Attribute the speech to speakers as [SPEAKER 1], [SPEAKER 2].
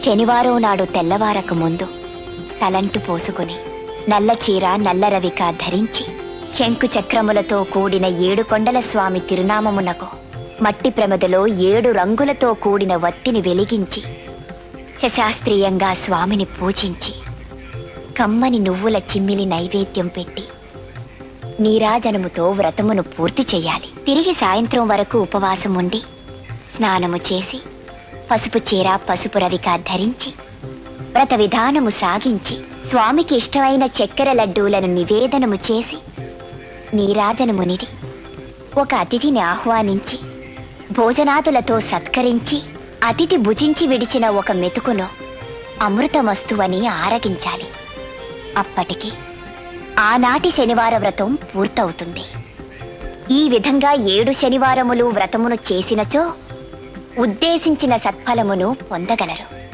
[SPEAKER 1] శనివారం నాడు తెల్లవారక ముందు తలంటు పోసుకుని నల్ల చీర నల్ల రవిక ధరించి శంకు చక్రములతో కూడిన 7 కొండల స్వామి తిరునామమునకు మట్టి ప్రమదలో 7 రంగులతో కూడిన వత్తిని వెలిగించి శశాస్త్రీయంగా స్వామిని పూజించి కమ్మని నువ్వుల చిమ్మిలి నైవేద్యం పెట్టి నీరాజనముతో వ్రతమును పూర్తి చెయ్యాలి. తిరిగి సాయంత్రం వరకు ఉపవాసం ఉండి స్నానము చేసి పసుపు చీర పసుపు రవిక ధరించి వ్రత విధానము సాగించి స్వామికి ఇష్టమైన చక్కెర లడ్డూలను నివేదనము చేసి నీరాజనమునిడి ఒక అతిథిని ఆహ్వానించి భోజనాదులతో సత్కరించి అతిథి భుజించి విడిచిన ఒక మెతుకును అమృతమస్తువని ఆరగించాలి. అప్పటికి ఆనాటి శనివార వ్రతం పూర్తవుతుంది. ఈ విధంగా 7 శనివారములు వ్రతమును చేసినచో ఉద్దేశించిన సత్ఫలమును పొందగలరు.